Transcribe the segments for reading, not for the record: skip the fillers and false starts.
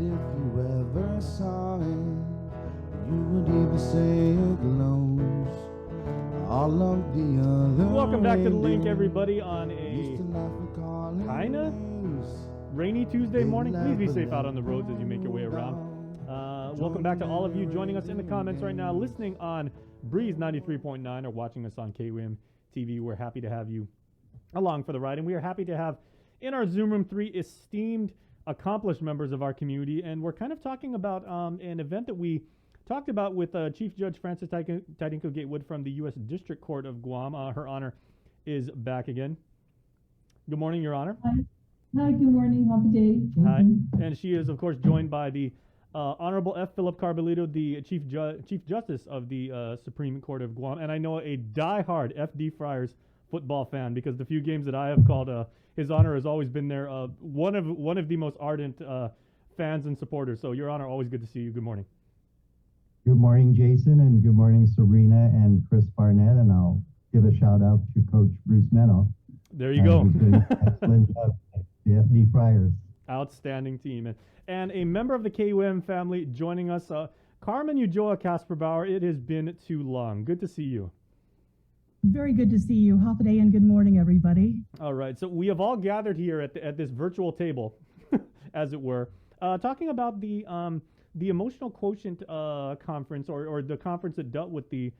if you ever saw it, you would even say it glows. All of the other Welcome back to The Link, everybody, on a kinda rainy Tuesday morning. Please be safe out on the roads as you make your way around. Welcome back to all of you joining us in the comments right now, listening on Breeze 93.9 or watching us on KWIM TV. We're happy to have you along for the ride, and we are happy to have in our Zoom room 3 esteemed, accomplished members of our community, and we're kind of talking about an event that we talked about with Chief Judge Frances Tidinko Gatewood from the U.S. District Court of Guam. Her Honor is back again. Good morning, Your Honor. Hi, good morning. Happy day. Hi. And she is, of course, joined by the Honorable F. Philip Carbolito, the Chief Justice of the Supreme Court of Guam, and I know a diehard F.D. Friars football fan, because the few games that I have called, His Honor has always been there. One of the most ardent fans and supporters. So, Your Honor, always good to see you. Good morning. Good morning, Jason, and good morning, Serena and Chris Barnett, and I'll give a shout out to Coach Bruce Meno. There you go. Excellent job, the FD Friars. Outstanding team. And a member of the KUM family joining us, Carmen Ujoa Kasperbauer. It has been too long. Good to see you. Very good to see you. Happy day and good morning, everybody. All right. So we have all gathered here at this virtual table, as it were, talking about the emotional quotient conference, or the conference that dealt with the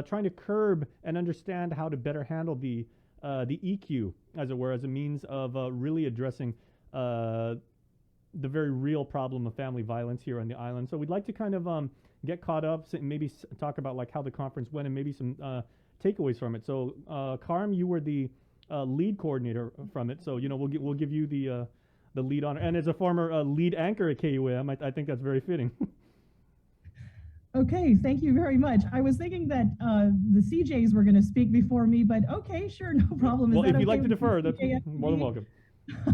trying to curb and understand how to better handle the EQ, as it were, as a means of really addressing the very real problem of family violence here on the island. So we'd like to kind of get caught up, maybe talk about like how the conference went and maybe some takeaways from it. So Carm, you were the lead coordinator from it, so we'll give you the lead honor, and as a former lead anchor at KUM, I think that's very fitting. Okay, thank you very much. I was thinking that the CJs were going to speak before me, but okay, sure, no problem. Well, if you'd like to defer, that's more than welcome.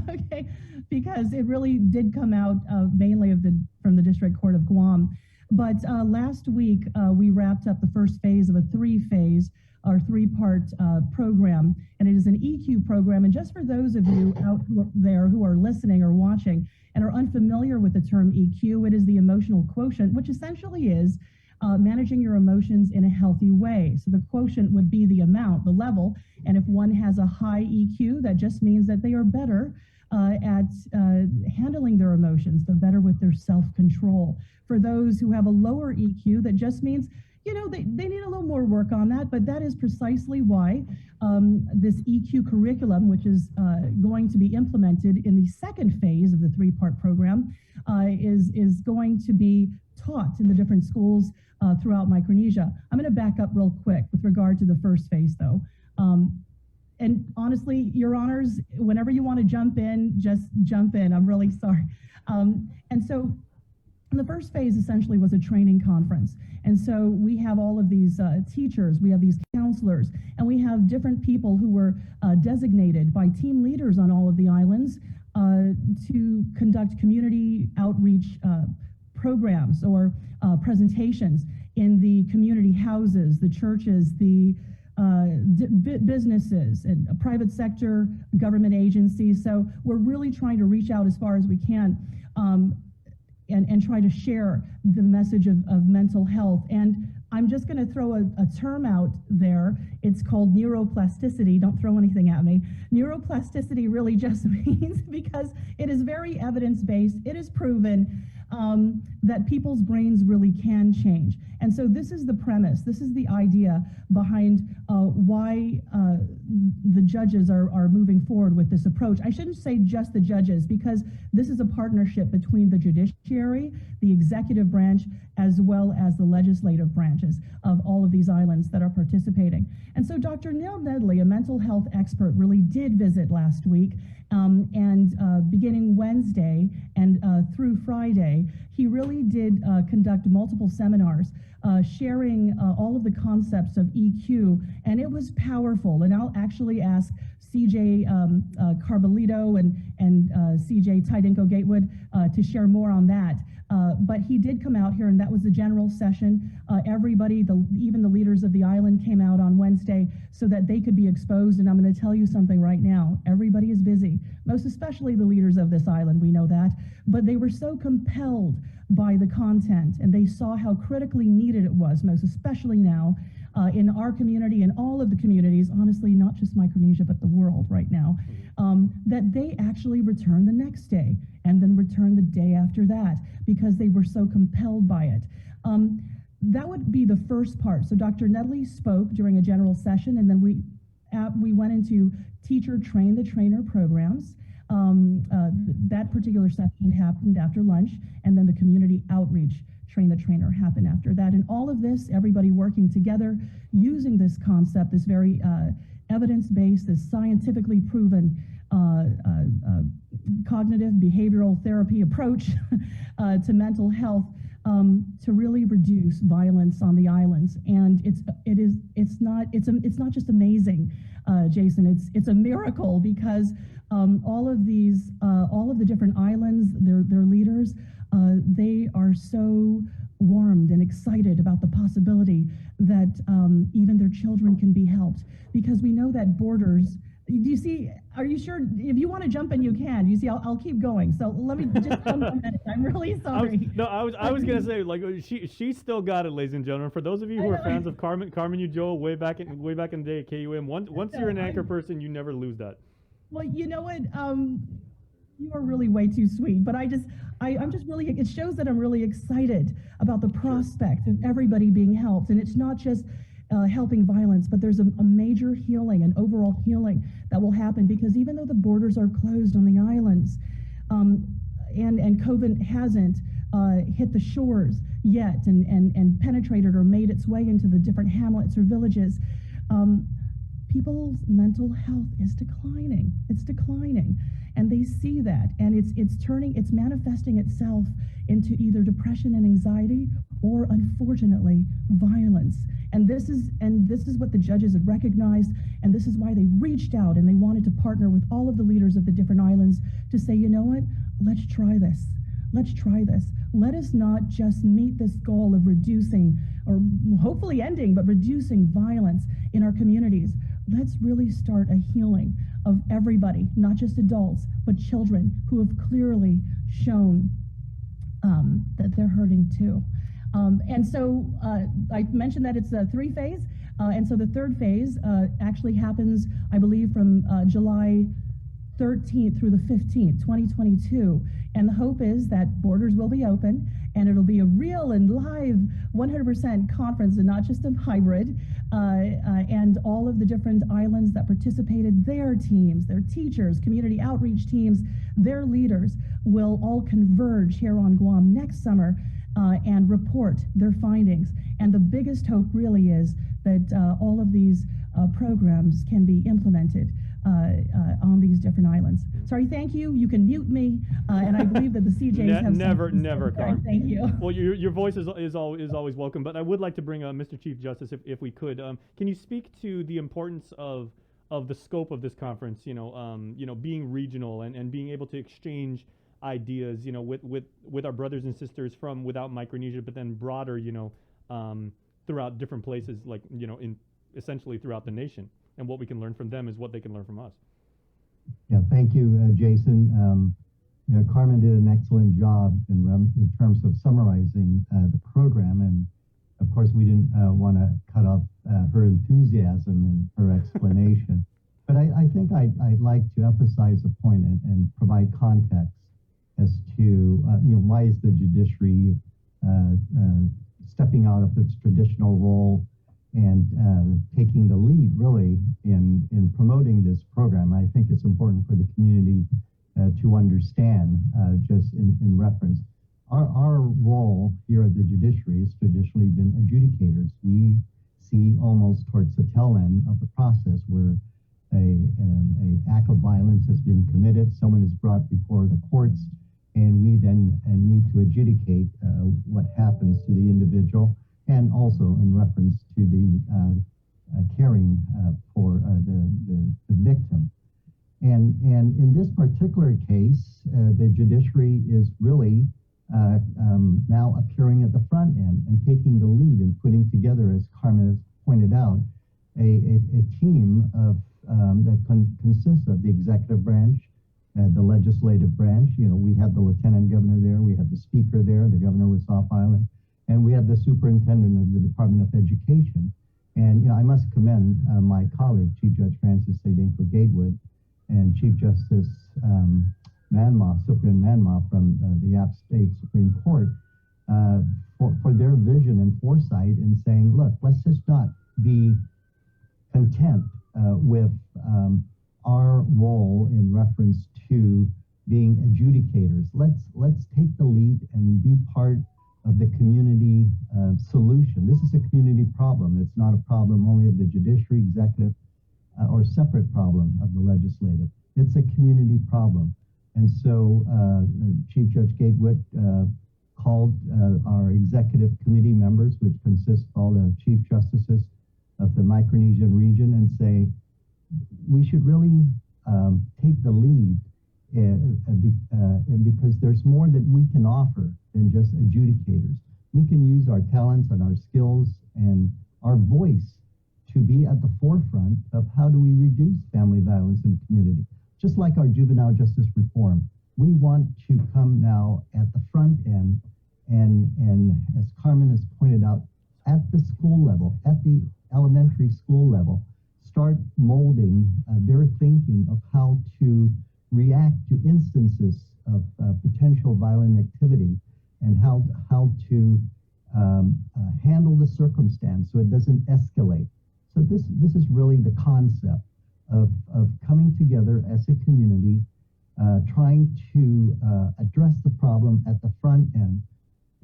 Okay, because it really did come out mainly from the District Court of Guam. But last week, we wrapped up the first phase of a three-part program, and it is an EQ program. And just for those of you out there who are listening or watching and are unfamiliar with the term EQ, it is the emotional quotient, which essentially is managing your emotions in a healthy way. So the quotient would be the amount, the level, and if one has a high EQ, that just means that they are better at handling their emotions, they're better with their self-control. For those who have a lower EQ, that just means they need a little more work on that, but that is precisely why this EQ curriculum, which is going to be implemented in the second phase of the three-part program, is going to be taught in the different schools throughout Micronesia. I'm going to back up real quick with regard to the first phase, though. And honestly, Your Honors, whenever you want to jump in, just jump in. I'm really sorry. And so the first phase essentially was a training conference. And so we have all of these teachers, we have these counselors, and we have different people who were designated by team leaders on all of the islands to conduct community outreach programs or presentations in the community houses, the churches, the businesses, and private sector, government agencies. So we're really trying to reach out as far as we can and try to share the message of mental health. And I'm just going to throw a term out there. It's called neuroplasticity. Don't throw anything at me. Neuroplasticity really just means, because it is very evidence-based, it is proven that people's brains really can change. And so this is the premise, this is the idea behind why the judges are moving forward with this approach. I shouldn't say just the judges, because this is a partnership between the judiciary, the executive branch, as well as the legislative branches of all of these islands that are participating. And so Dr. Neil Nedley, a mental health expert, really did visit last week, and beginning Wednesday and through Friday, he really did conduct multiple seminars sharing all of the concepts of EQ, and it was powerful. And I'll actually ask CJ Carbolito and CJ Tidinko Gatewood to share more on that. But he did come out here, and that was the general session. Everybody, even the leaders of the island, came out on Wednesday so that they could be exposed. And I'm going to tell you something right now. Everybody is busy. community, most especially the leaders of this island, we know that, but they were so compelled by the content, and they saw how critically needed it was, most especially now in our community and all of the communities, honestly, not just Micronesia, but the world right now, that they actually returned the next day and then returned the day after that because they were so compelled by it. That would be the first part. So Dr. Nedley spoke during a general session, and then we went into teacher train the trainer programs. That particular session happened after lunch, and then the community outreach train the trainer happened after that. And all of this, everybody working together, using this concept, this very evidence-based, this scientifically proven cognitive behavioral therapy approach to mental health, to really reduce violence on the islands. And it's not just amazing, Jason. It's a miracle because all of the different islands, their leaders, they are so warmed and excited about the possibility that even their children can be helped, because we know that borders. Do you see? Are you sure? If you want to jump in, you can. You see, I'll keep going. So let me just jump a minute. I'm really sorry. I was gonna say, like, she still got it, ladies and gentlemen. For those of you who are fans of Carmen Ujoa way back in the day at KUM, once you're an anchor person, you never lose that. Well, you know what? You are really way too sweet. But I'm just really. It shows that I'm really excited about the prospect of everybody being helped, and it's not just helping violence, but there's a major healing, an overall healing that will happen, because even though the borders are closed on the islands, and COVID hasn't hit the shores yet and penetrated or made its way into the different hamlets or villages, people's mental health is declining. It's declining, and they see that, and it's manifesting itself into either depression and anxiety, or unfortunately violence. And this is what the judges had recognized, and this is why they reached out and they wanted to partner with all of the leaders of the different islands to say, you know what, let's try this. Let's try this. Let us not just meet this goal of reducing, or hopefully ending, but reducing violence in our communities. Let's really start a healing of everybody, not just adults, but children who have clearly shown that they're hurting too. And so I mentioned that it's a 3-phase, and so the third phase actually happens, I believe, from July 13th through the 15th, 2022. And the hope is that borders will be open, and it'll be a real and live 100% conference, and not just a hybrid. And all of the different islands that participated, their teams, their teachers, community outreach teams, their leaders will all converge here on Guam next summer and report their findings. And the biggest hope really is that all of these programs can be implemented on these different islands. Sorry, thank you. You can mute me, and I believe that the CJs have never, Carmen. Thank you. Well, your voice is always welcome, but I would like to bring Mr. Chief Justice, if we could. Can you speak to the importance of the scope of this conference? Being regional and being able to exchange ideas, with our brothers and sisters from without Micronesia, but then broader, throughout different places, like in essentially throughout the nation. And what we can learn from them is what they can learn from us. Yeah, thank you, Jason. Carmen did an excellent job in terms of summarizing the program, and of course we didn't want to cut off her enthusiasm and her explanation. But I think I'd like to emphasize a point and provide context as to why is the judiciary stepping out of its traditional role and taking the lead really in promoting this program. I think it's important for the community to understand, just in reference. Our role here at the judiciary has traditionally been adjudicators. We see almost towards the tail end of the process where a act of violence has been committed, someone is brought before the courts, and we then need to adjudicate what happens to the individual, and also in reference to the caring for the victim. And in this particular case, the judiciary is really now appearing at the front end and taking the lead and putting together, as Carmen has pointed out, a team of that consists of the executive branch, the legislative branch. You know, we had the lieutenant governor there, we had the speaker there, the governor was off island, and we had the superintendent of the Department of Education. And, you know, I must commend my colleague, Chief Judge Francis Sedenko Gatewood, and Chief Justice Manma, Superintendent Manma from the App State Supreme Court, for their vision and foresight in saying, look, let's just not be content with our role in reference to being adjudicators. Let's take the lead and be part of the community solution. This is a community problem. It's not a problem only of the judiciary, executive, or separate problem of the legislative. It's a community problem. And so Chief Judge Gatewood called our executive committee members, which consists of all the chief justices of the Micronesian region, and say, we should really take the lead because there's more that we can offer than just adjudicators. We can use our talents and our skills and our voice to be at the forefront of how do we reduce family violence in the community. Just like our juvenile justice reform, we want to come now at the front end and as Carmen has pointed out, at the school level, at the elementary school level, start molding their thinking of how to react to instances of potential violent activity and how to handle the circumstance so it doesn't escalate. So this is really the concept of coming together as a community, trying to address the problem at the front end.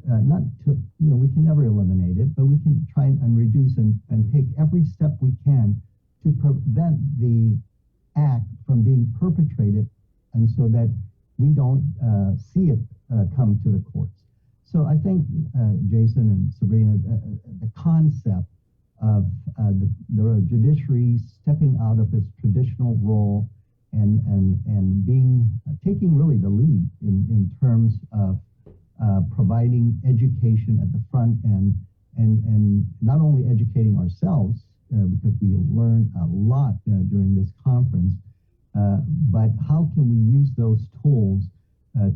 Not to, you know, we can never eliminate it, but we can try and reduce and take every step we can to prevent the act from being perpetrated, and so that we don't see it come to the courts. So I think, Jason and Sabrina, the concept of the judiciary stepping out of its traditional role and taking really the lead in terms of providing education at the front end, and not only educating ourselves, because we learn a lot during this conference, but how can we use those tools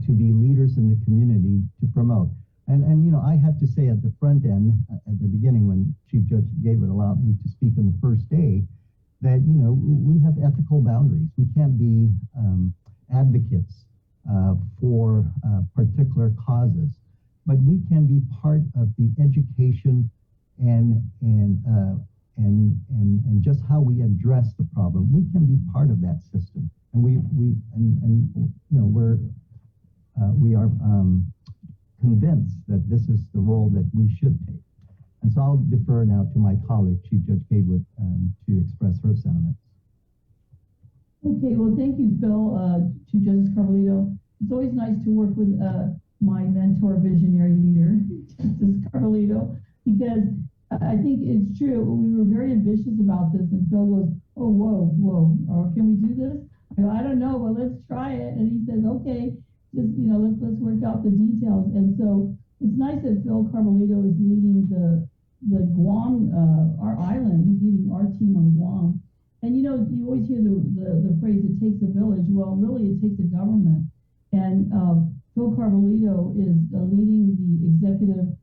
to be leaders in the community to promote. And you know, I have to say at the front end, at the beginning when Chief Judge Gatewood allowed me to speak on the first day, that, you know, we have ethical boundaries. We can't be advocates for particular causes, but we can be part of the education and just how we address the problem. We can be part of that system, and we you know, we are convinced that this is the role that we should take. And so I'll defer now to my colleague, Chief Judge Gatewood, to express her sentiments. Okay, well, thank you, Phil, Chief Justice Carbolito. It's always nice to work with my mentor, visionary leader, Justice Carbolito, because I think it's true. We were very ambitious about this, and Phil goes, oh, whoa, can we do this? I go, I don't know, but let's try it. And he says, okay, just, you know, let's work out the details. And so it's nice that Phil Carbolito is leading the Guam, our island. He's leading our team on Guam. And, you know, you always hear the phrase, it takes a village. Well, really, it takes a government. And Phil Carbolito is leading the executive,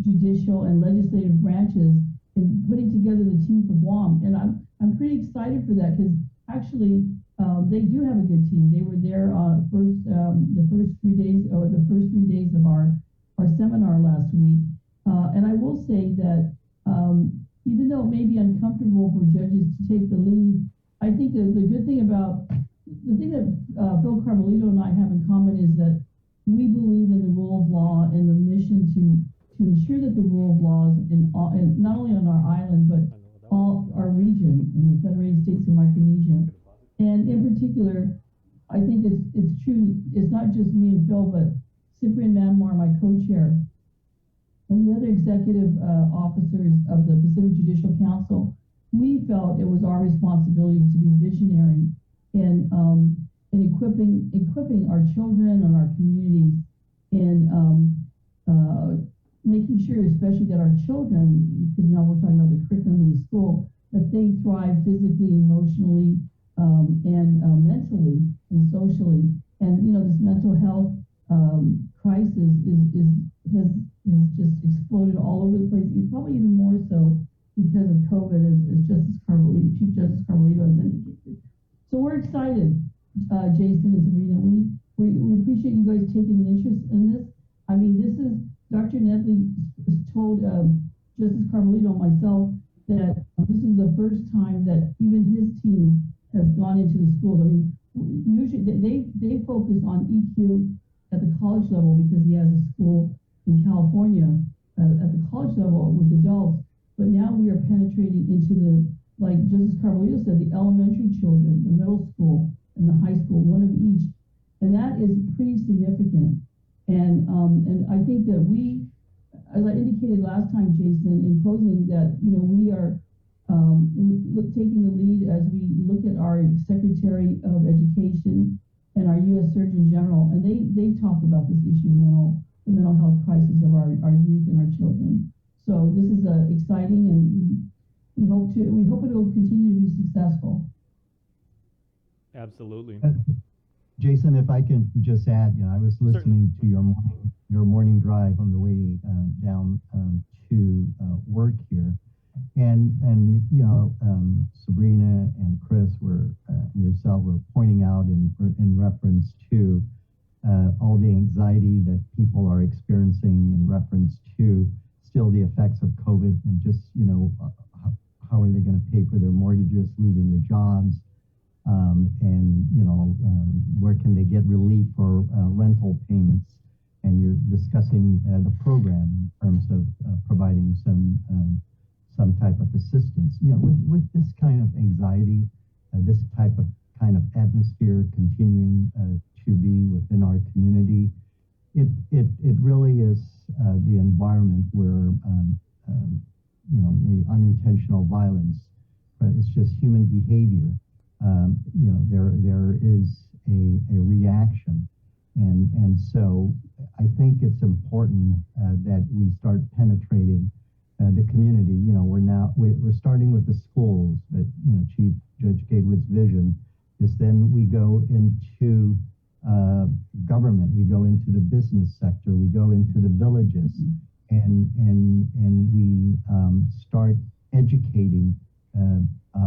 judicial, and legislative branches in putting together the team for Guam. And I'm pretty excited for that, because actually they do have a good team. They were there the first 3 days of our seminar last week. And I will say that even though it may be uncomfortable for judges to take the lead, I think that the thing that Phil Carbolito and I have in common is that we believe in the rule of law and the mission to ensure that the rule of law is and not only on our island, but all our region in the Federated States of Micronesia. And in particular, I think it's true, it's not just me and Phil, but Cyprian Manmar, my co-chair, and the other executive officers of the Pacific Judicial Council. We felt it was our responsibility to be visionary in equipping our children and our communities, and making sure, especially that our children, because now we're talking about the curriculum in the school, that they thrive physically, emotionally, and mentally and socially. And this mental health crisis has just exploded all over the place. Probably even more so because of COVID, as Chief Justice Carmelito has indicated. So we're excited, Jason and Sabrina. We appreciate you guys taking an interest in this. I mean, this is Dr. Nedley told Justice Carmelito and myself that this is the first time that even his team has gone into the schools. I mean, usually they focus on EQ at the college level because he has a school in California at the college level with adults. But now we are penetrating into like Justice Carmelito said, the elementary children, the middle school, and the high school, one of each. And that is pretty significant. And I think that we, as I indicated last time, Jason, in closing, that we are taking the lead as we look at our Secretary of Education and our U.S. Surgeon General, and they talk about this issue of the mental health crisis of our youth and our children. So this is exciting, and we hope it will continue to be successful. Absolutely. Jason, if I can just add, I was listening to your morning drive on the way down to work here, and Sabrina and Chris and yourself were pointing out in reference to all the anxiety that people are experiencing in reference to still the effects of COVID, and just how are they going to pay for their mortgages, losing their jobs. Where can they get relief for rental payments? And you're discussing the program in terms of providing some type of assistance. With this kind of anxiety, this type of kind of atmosphere continuing to be within our community, it really is the environment where maybe unintentional violence, but it's just human behavior. There is a reaction, and so I think it's important that we start penetrating the community. We're starting with the schools, but Chief Judge Gatewood's vision is then we go into government, we go into the business sector, we go into the villages, and we start educating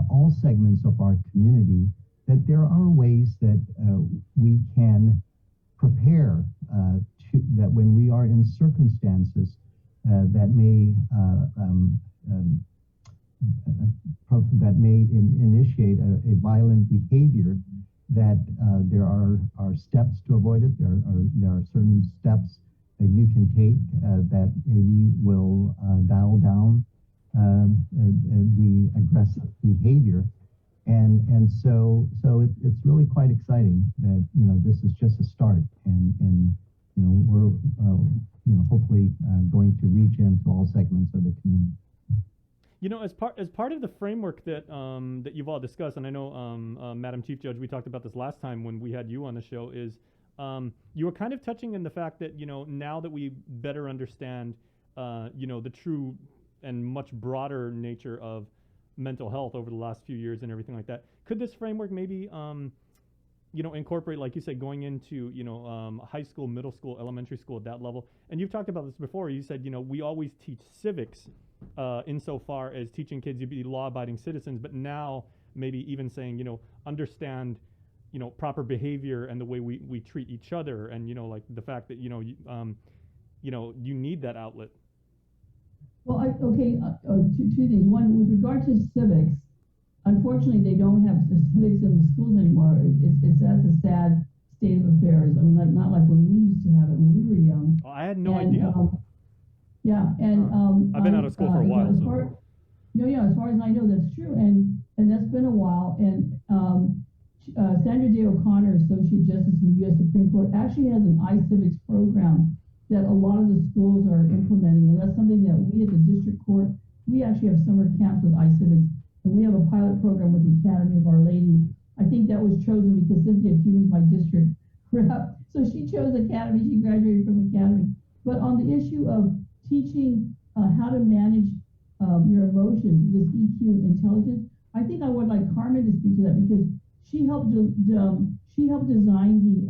all segments of our community that there are ways that we can prepare that when we are in circumstances that may initiate a violent behavior, that there are steps to avoid it. There are certain steps that you can take that maybe will dial down the aggressive behavior, and so it's really quite exciting that this is just a start, and we're hopefully going to reach into all segments of the community. As part of the framework that that you've all discussed, and I know Madam Chief Judge, we talked about this last time when we had you on the show, is you were kind of touching on the fact that now that we better understand the true and much broader nature of mental health over the last few years and everything like that, could this framework maybe incorporate, like you said, going into high school, middle school, elementary school at that level? And you've talked about this before. You said we always teach civics insofar as teaching kids to be law-abiding citizens, but now maybe even saying understand proper behavior and the way we treat each other, and like the fact that you need that outlet. Well, two things. One, with regard to civics, unfortunately, they don't have civics in the schools anymore. That's a sad state of affairs. I mean, not like when we used to have it when we were young. Oh, I had no idea. I've been out of school for a while. As far as I know, that's true, and that's been a while. And Sandra Day O'Connor, Associate Justice of the U.S. Supreme Court, actually has an iCivics program that a lot of the schools are implementing, and that's something that we at the district court, we actually have summer camps with iCivics, and we have a pilot program with the Academy of Our Lady. I think that was chosen because Cynthia Cubey is my district rep, so she chose Academy. She graduated from Academy. But on the issue of teaching how to manage your emotions, this EQ intelligence, I think I would like Carmen to speak to that, because she helped She helped design the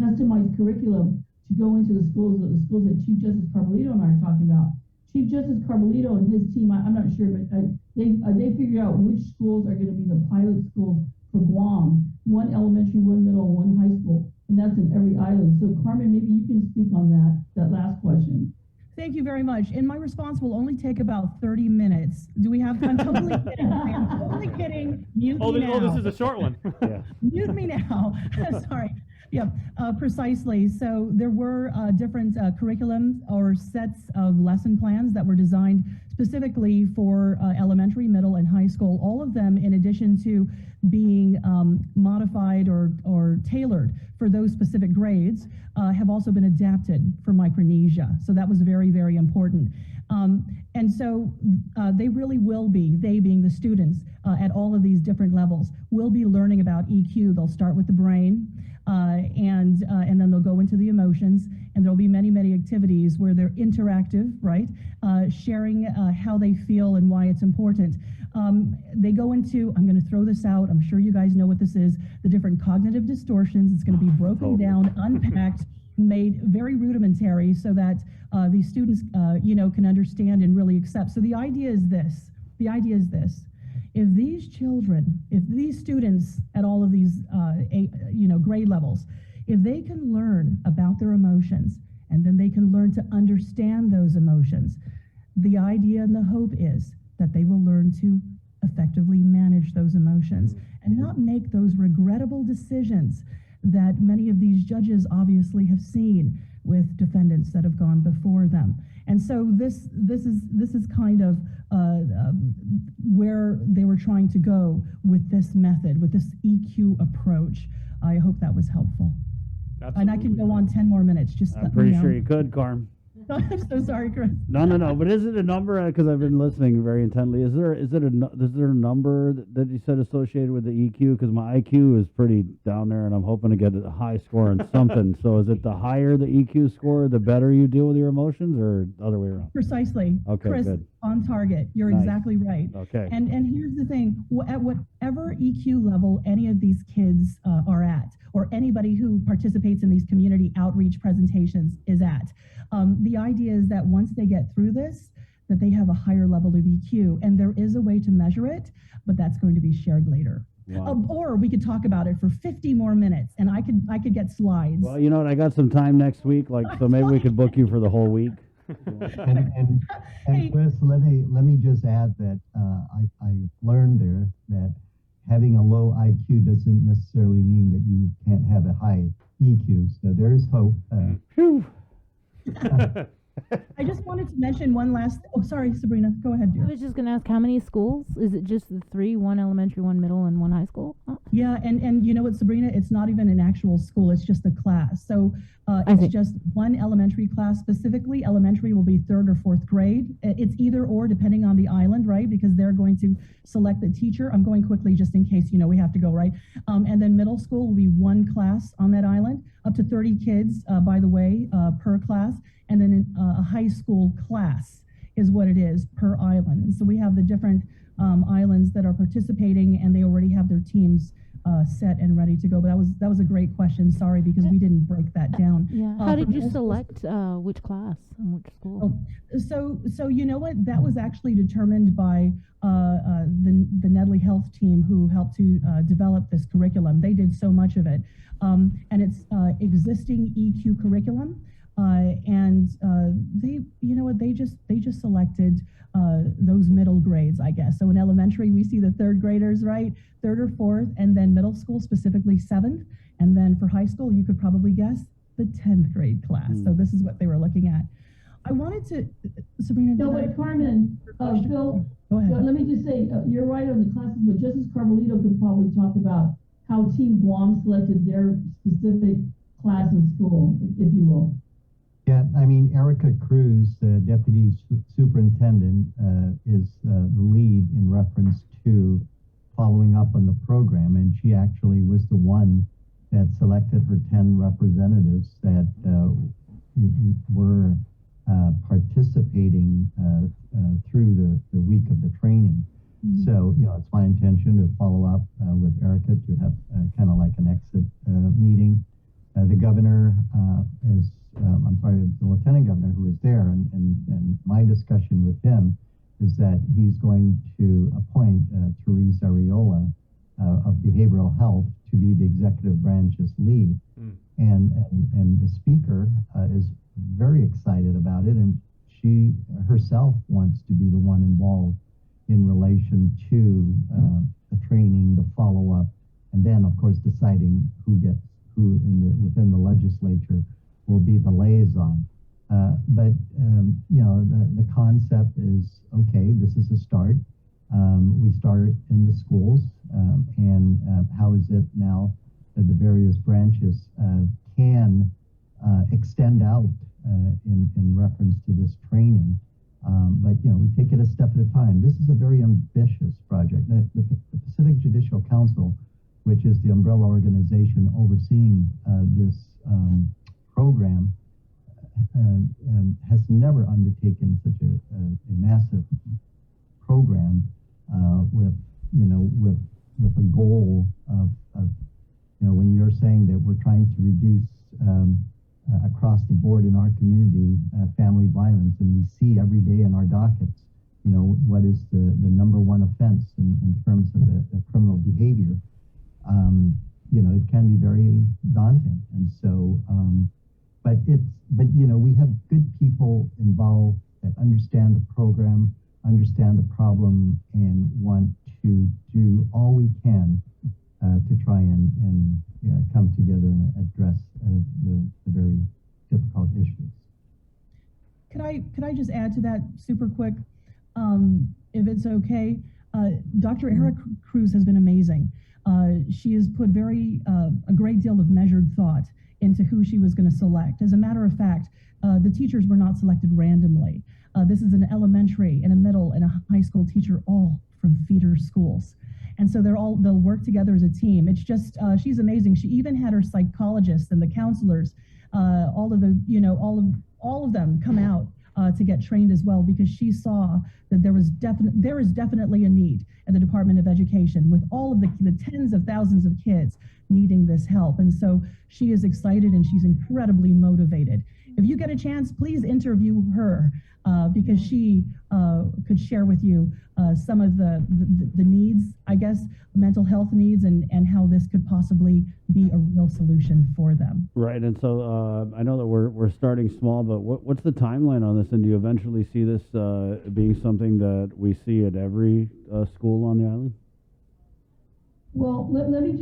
customized curriculum to go into the schools that Chief Justice Carbolito and I are talking about. Chief Justice Carbolito and his team, I'm not sure, but they figured out which schools are going to be the pilot schools for Guam. One elementary, one middle, one high school, and that's in every island. So Carmen, maybe you can speak on that last question. Thank you very much. And my response will only take about 30 minutes. Do we have time? Totally kidding. I'm totally kidding. Mute me now. This is a short one. Yeah. Mute me now. Sorry. Yeah, precisely. So there were different curriculums or sets of lesson plans that were designed specifically for elementary, middle, and high school. All of them, in addition to being modified or tailored for those specific grades, have also been adapted for Micronesia. So that was very, very important. And so they really will be, they being the students at all of these different levels, will be learning about EQ. They'll start with the brain, and then they'll go into the emotions, and there'll be many, many activities where they're interactive, right? Sharing how they feel and why it's important. They go into, I'm going to throw this out, I'm sure you guys know what this is, the different cognitive distortions. It's going to be broken down, unpacked, made very rudimentary so that these students, can understand and really accept. So the idea is this. If these children, if these students at all of these, grade levels, if they can learn about their emotions and then they can learn to understand those emotions, the idea and the hope is that they will learn to effectively manage those emotions and not make those regrettable decisions that many of these judges obviously have seen with defendants that have gone before them. And so this is kind of where they were trying to go with this method, with this EQ approach. I hope that was helpful. Absolutely. And I can go on 10 more minutes. Just I'm let me pretty know. sure you could, Carm. I'm so sorry, Chris. No. But is it a number? Because I've been listening very intently. Is there a number that you said associated with the EQ? Because my IQ is pretty down there, and I'm hoping to get a high score in something. So is it the higher the EQ score, the better you deal with your emotions, or the other way around? Precisely. Okay, Chris, good. on target. You're Nice. exactly right. Okay. And here's the thing. At whatever EQ level any of these kids are at, or anybody who participates in these community outreach presentations is at, the idea is that once they get through this, that they have a higher level of EQ. And there is a way to measure it, but that's going to be shared later. Wow. Or we could talk about it for 50 more minutes, and I could get slides. Well, you know what? I got some time next week, so maybe we could book you for the whole week. And Hey. Chris, let me just add that I learned there that having a low IQ doesn't necessarily mean that you can't have a high EQ. So there is hope. Phew. I just wanted to mention one last. Oh, sorry, Sabrina. Go ahead, I dear. was just going to ask, how many schools? Is it just the three, one elementary, one middle, and one high school? Oh. Yeah, and you know what, Sabrina? It's not even an actual school. It's just a class. So it's see. just one elementary class specifically. Elementary will be 3rd or 4th grade. It's either or depending on the island, right? Because they're going to select the teacher. I'm going quickly just in case, we have to go, right? And then middle school will be one class on that island, up to 30 kids, by the way, per class. And then a high school class is what it is per island. And so we have the different islands that are participating, and they already have their teams set and ready to go. But that was a great question. Sorry, because we didn't break that down. Yeah. How did for you middle school- select which class and which school? So you know what? That was actually determined by the Nedley Health team who helped to develop this curriculum. They did so much of it, and it's existing EQ curriculum. And they, they just selected those middle grades, I guess. So in elementary, we see the 3rd graders, right? 3rd or 4th, and then middle school, specifically 7th. And then for high school, you could probably guess the 10th grade class. So this is what they were looking at. I wanted to, Sabrina. No, but Carmen, Phil, Go ahead. let me just say, you're right on the classes, but Justice Carbolito could probably talk about how Team Guam selected their specific class in school, if you will. Yeah, I mean, Erica Cruz, the deputy superintendent, is the lead in reference to following up on the program, and she actually was the one that selected her 10 representatives that were participating through the week of the training. So, it's my intention to follow up with Erica to have kind of like an exit meeting. The governor the lieutenant governor who is there, and my discussion with him is that he's going to appoint Therese Areola of behavioral health to be the executive branch's lead. And the speaker is very excited about it, and she herself wants to be the one involved in relation to the training, the follow-up, and then, of course, deciding who within the legislature will be the liaison. But the concept is, okay, this is a start. We start in the schools, and how is it now that the various branches can extend out in reference to this training. But we take it a step at a time. This is a very ambitious project. The Pacific Judicial Council, which is the umbrella organization overseeing this program, has never undertaken such a massive program with a goal of when you're saying that we're trying to reduce across the board in our community family violence, and we see every day in our dockets what is the number one offense in terms of the criminal behavior. It can be very daunting, and so but we have good people involved that understand the program, understand the problem, and want to do all we can to try and come together and address the very difficult issues. Could I just add to that super quick, if it's okay? Dr. Erica Cruz has been amazing. She has put a great deal of measured thought into who she was going to select. As a matter of fact, the teachers were not selected randomly. This is an elementary and a middle and a high school teacher, all from feeder schools. And so they'll work together as a team. It's just, she's amazing. She even had her psychologists and the counselors, all of them come out to get trained as well, because she saw that there is definitely a need at the Department of Education with all of the tens of thousands of kids needing this help. And so she is excited and she's incredibly motivated. If you get a chance, please interview her because she could share with you some of the needs, I guess, mental health needs, and how this could possibly be a real solution for them. Right, and so I know that we're starting small, but what's the timeline on this? And do you eventually see this being something that we see at every school on the island? Well, let me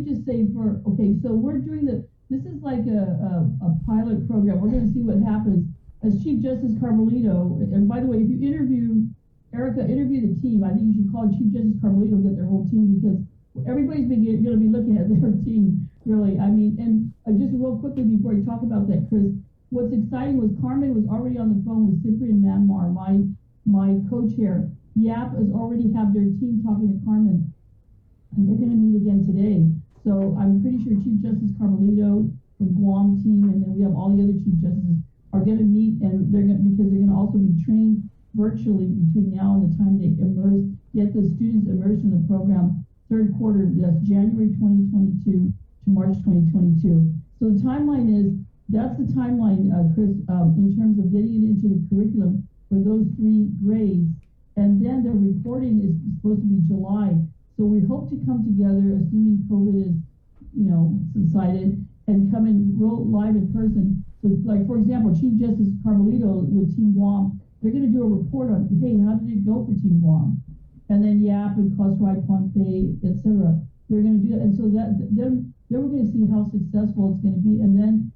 just say so we're doing this is like a pilot program. We're going to see what happens. As Chief Justice Carmelito, and by the way, if you interview the team, I think you should call Chief Justice Carmelito and get their whole team, because everybody's going to be looking at their team, really. I mean, and just real quickly before you talk about that, Chris, what's exciting was Carmen was already on the phone with Cyprian Manmar, my co-chair. YAP has already have their team talking to Carmen, and they're going to meet again today. So I'm pretty sure Chief Justice Carmelito from Guam team, and then we have all the other Chief Justices are going to meet, and because they're going to also be trained virtually between now and the time they get the students immersed in the program, third quarter, that's January 2022 to March 2022. So the timeline that's the timeline, Chris, in terms of getting it into the curriculum for those 3 grades. And then the reporting is supposed to be July. So we hope to come together, assuming COVID is, subsided, and come in real live in person. So, like, for example, Chief Justice Carmelito with Team Guam, they're going to do a report on, hey, how did it go for Team Guam? And then YAP and Cosride, Pohnpei, etc. They're going to do that. And so then we're going to see how successful it's going to be. And then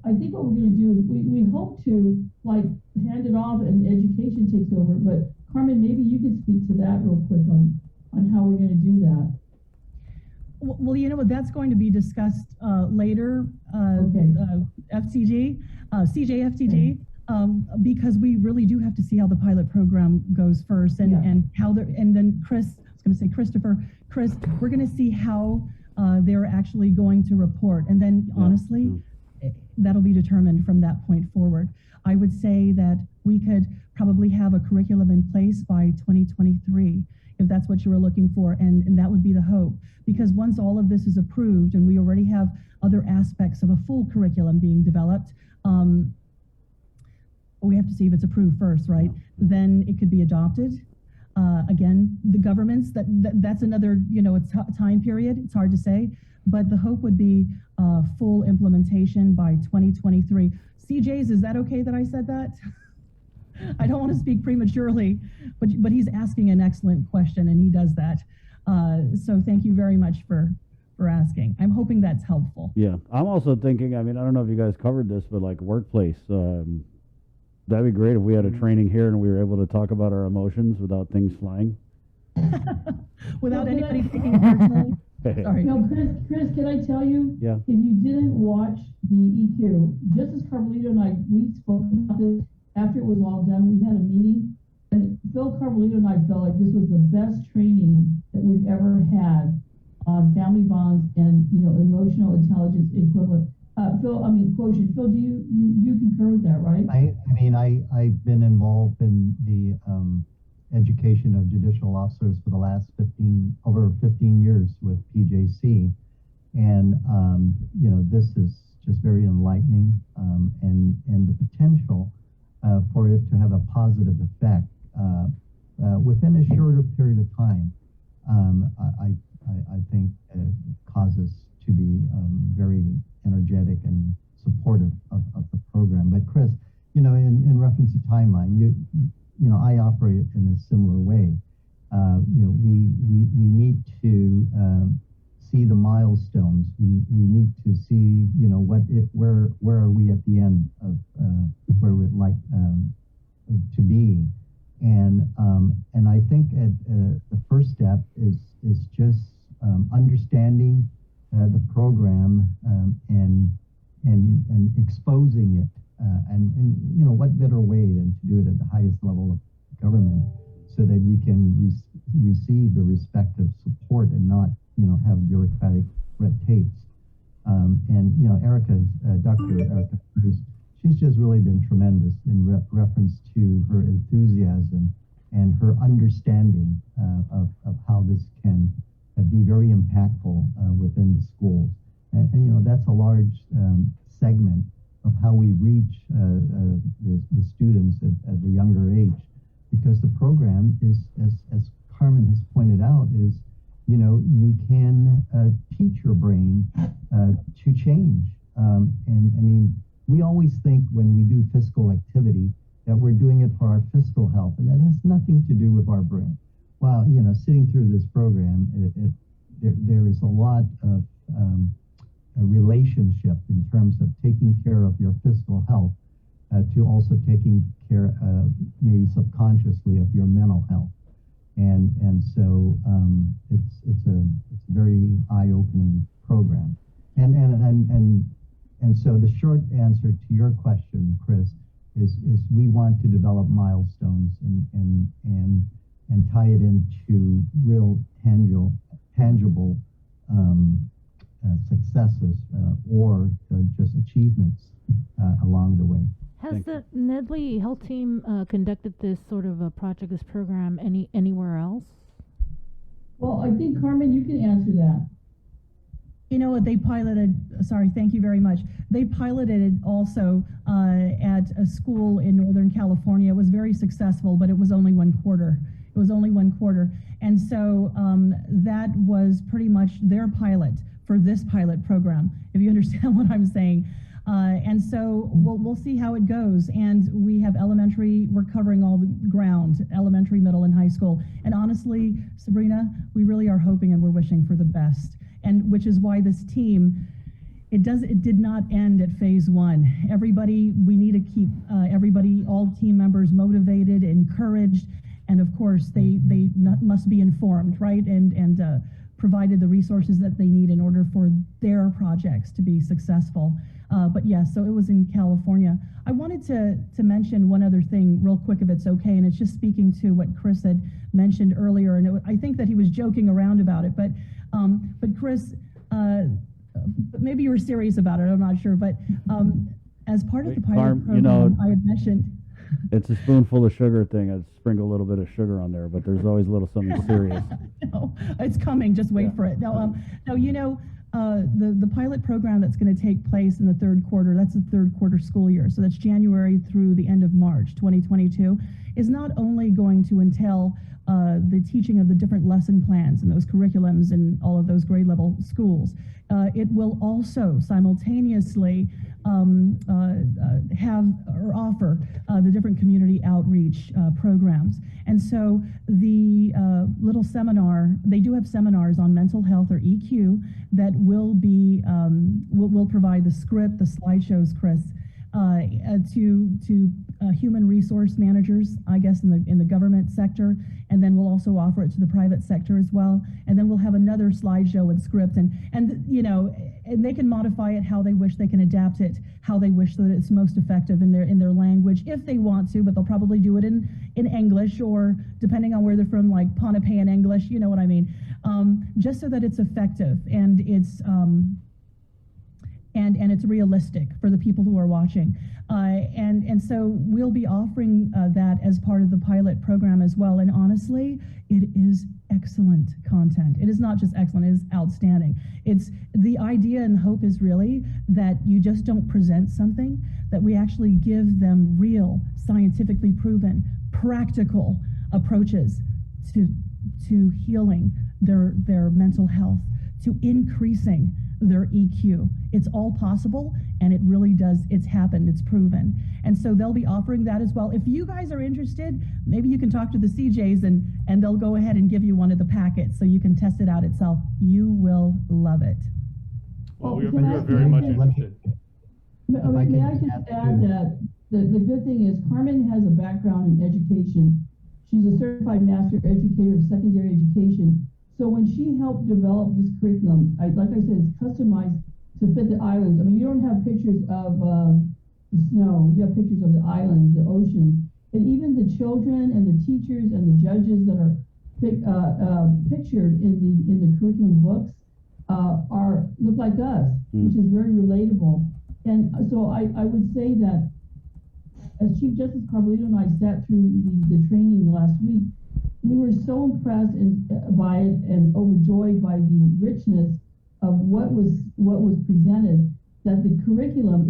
I think what we're going to do is we hope to, like, hand it off and education takes over. But Carmen, maybe you could speak to that real quick on how we're going to do that. Well, that's going to be discussed later, FCG, CJFTG, because we really do have to see how the pilot program goes first, and how and then Chris, I was going to say Chris, we're going to see how they're actually going to report, and then honestly, that'll be determined from that point forward. I would say that we could probably have a curriculum in place by 2023, if that's what you were looking for, and that would be the hope. Because once all of this is approved and we already have other aspects of a full curriculum being developed, we have to see if it's approved first, right? Then it could be adopted. Again, the governments, that's another, it's time period, it's hard to say, but the hope would be full implementation by 2023. CJ's, is that okay that I said that? I don't want to speak prematurely, but he's asking an excellent question, and he does that. So thank you very much for asking. I'm hoping that's helpful. Yeah, I'm also thinking, I don't know if you guys covered this, but like workplace, that'd be great if we had a training here and we were able to talk about our emotions without things flying. Without anybody taking it personally. Sorry. No, Chris, can I tell you? Yeah. If you didn't watch the EQ, Justice Carmelito and I, we spoke about this after it was all done. We had a meeting, and Phil Carmelito and I felt like this was the best training that we've ever had on family bonds and, emotional intelligence equivalent. Quotient. Phil, do you concur with that, right? I've been involved in the education of judicial officers for the last over 15 years with PJC, and this is just very enlightening, and the potential for it to have a positive effect within a shorter period of time, I think causes to be very energetic and supportive of the program. But Chris, in reference to timeline, I operate in a similar way. We need to see the milestones. We need to see, where are we at the end of where we'd like to be, and I think the first step is just understanding the program and exposing it, and what better way than to do it at the highest level of government, so that you can receive the respective support and not have bureaucratic red tapes. And Dr. Erica Cruz, she's just really been tremendous in reference to her enthusiasm and her understanding of how this can be very impactful within the schools. And that's a large segment of how we reach the students at the younger age, because the program is, as Carmen has pointed out, is you can teach your brain to change. And we always think when we do physical activity that we're doing it for our physical health, and that has nothing to do with our brain. Well, sitting through this program, there is a lot of a relationship in terms of taking care of your physical health to also taking care, maybe subconsciously, of your mental health. And so it's a very eye-opening program. And so the short answer to your question, Chris, is we want to develop milestones and tie it into real tangible successes or just achievements along the way. Has the Nedley Health Team conducted this sort of a project, this program, anywhere else? Well, I think, Carmen, you can answer that. They piloted, sorry, thank you very much. They piloted it also at a school in Northern California. It was very successful, but it was only one quarter. And so that was pretty much their pilot for this pilot program, if you understand what I'm saying. And so we'll see how it goes. And we have elementary, we're covering all the ground, elementary, middle, and high school. And honestly, Sabrina, we really are hoping and we're wishing for the best. And which is why this team, it did not end at phase one. Everybody, we need to keep all team members motivated, encouraged, and of course they must be informed, right? And provided the resources that they need in order for their projects to be successful. But yes, so it was in California. I wanted to mention one other thing real quick, if it's okay, and it's just speaking to what Chris had mentioned earlier, and I think that he was joking around about it, but Chris, but maybe you were serious about it. I'm not sure, but as part of the pilot Carm, program, you know, I had mentioned. It's a spoonful of sugar thing. I'd sprinkle a little bit of sugar on there, but there's always a little something serious. No, it's coming. Just wait for it. No, no, the pilot program that's going to take place in the third quarter, that's the third quarter school year. So that's January through the end of March 2022, is not only going to entail the teaching of the different lesson plans and those curriculums in all of those grade level schools. It will also simultaneously have or offer the different community outreach programs. And so the little seminar, they do have seminars on mental health or EQ that will be, will provide the script, the slideshows, Chris, to human resource managers, I guess, in the government sector, and then we'll also offer it to the private sector as well. And then we'll have another slideshow and script, and they can modify it how they wish. They can adapt it how they wish, so that it's most effective in their language if they want to. But they'll probably do it in English, or depending on where they're from, like Pohnpeian English. You know what I mean? Just so that it's effective and it's. And it's realistic for the people who are watching. And so we'll be offering that as part of the pilot program as well. And honestly, it is excellent content. It is not just excellent, it is outstanding. It's the idea and hope is really that you just don't present something, that we actually give them real, scientifically proven, practical approaches to healing their mental health, to increasing their EQ. It's all possible, and it really does. It's happened. It's proven. And so they'll be offering that as well. If you guys are interested, maybe you can talk to the CJs, and they'll go ahead and give you one of the packets so you can test it out itself. You will love it. Well, we are very much interested. May I just add that the good thing is Carmen has a background in education. She's a certified master educator of secondary education. So when she helped develop this curriculum, like I said, it's customized to fit the islands. I mean, you don't have pictures of the snow. You have pictures of the islands, the oceans, and even the children and the teachers and the judges that are pictured in the curriculum books look like us, which is very relatable. And so I would say that as Chief Justice Carbolito and I sat through the training last week, we were so impressed by it and overjoyed by the richness of what was presented, that the curriculum,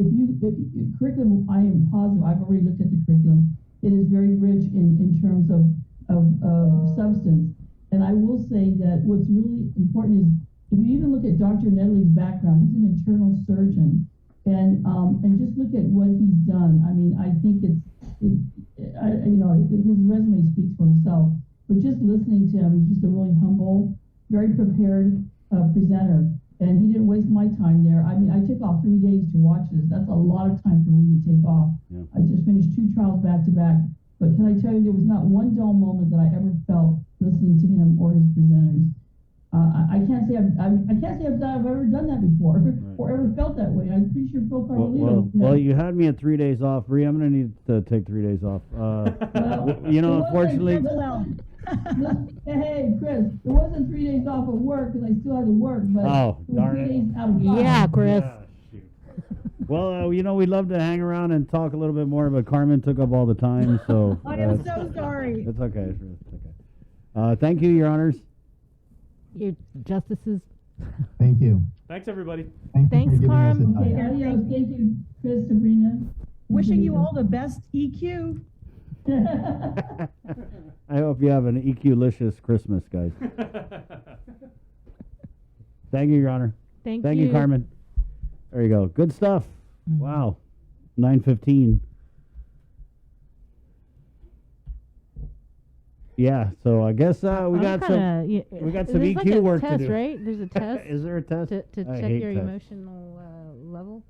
curriculum, I am positive, I've already looked at the curriculum, it is very rich in terms of substance. And I will say that what's really important is, if you even look at Dr. Nedley's background, he's an internal surgeon, and just look at what he's done. I mean, I think his resume speaks for himself. But just listening to him, he's just a really humble, very prepared presenter. And he didn't waste my time there. I mean, I took off 3 days to watch this. That's a lot of time for me to take off. Yeah. I just finished 2 trials back to back. But can I tell you, there was not one dull moment that I ever felt listening to him or his presenters. I can't say I've ever done that before, right, or ever felt that way. I'm pretty sure Phil Carbolito. Well, you had me at 3 days off. Bree, I'm going to need to take 3 days off. Unfortunately. Hey, Chris, it wasn't 3 days off of work because I still had to work, but darn it. 3 days out of class. Yeah, Chris. Yeah, well, we'd love to hang around and talk a little bit more, but Carmen took up all the time, so. I am so sorry. It's okay. It's okay. Thank you, Your Honors. Your justices. Thank you. Thanks, everybody. Thanks, Carm. Okay, adios. Thank you, Chris, Sabrina. Wishing you all the best EQ. I hope you have an EQ-licious Christmas, guys. Thank you, Your Honor. Thank you, Carmen. There you go. Good stuff. Mm-hmm. Wow. 9:15. Yeah, so I guess we got some EQ like work test, to do. Right? There's a test. Is there a test? To check your emotional level.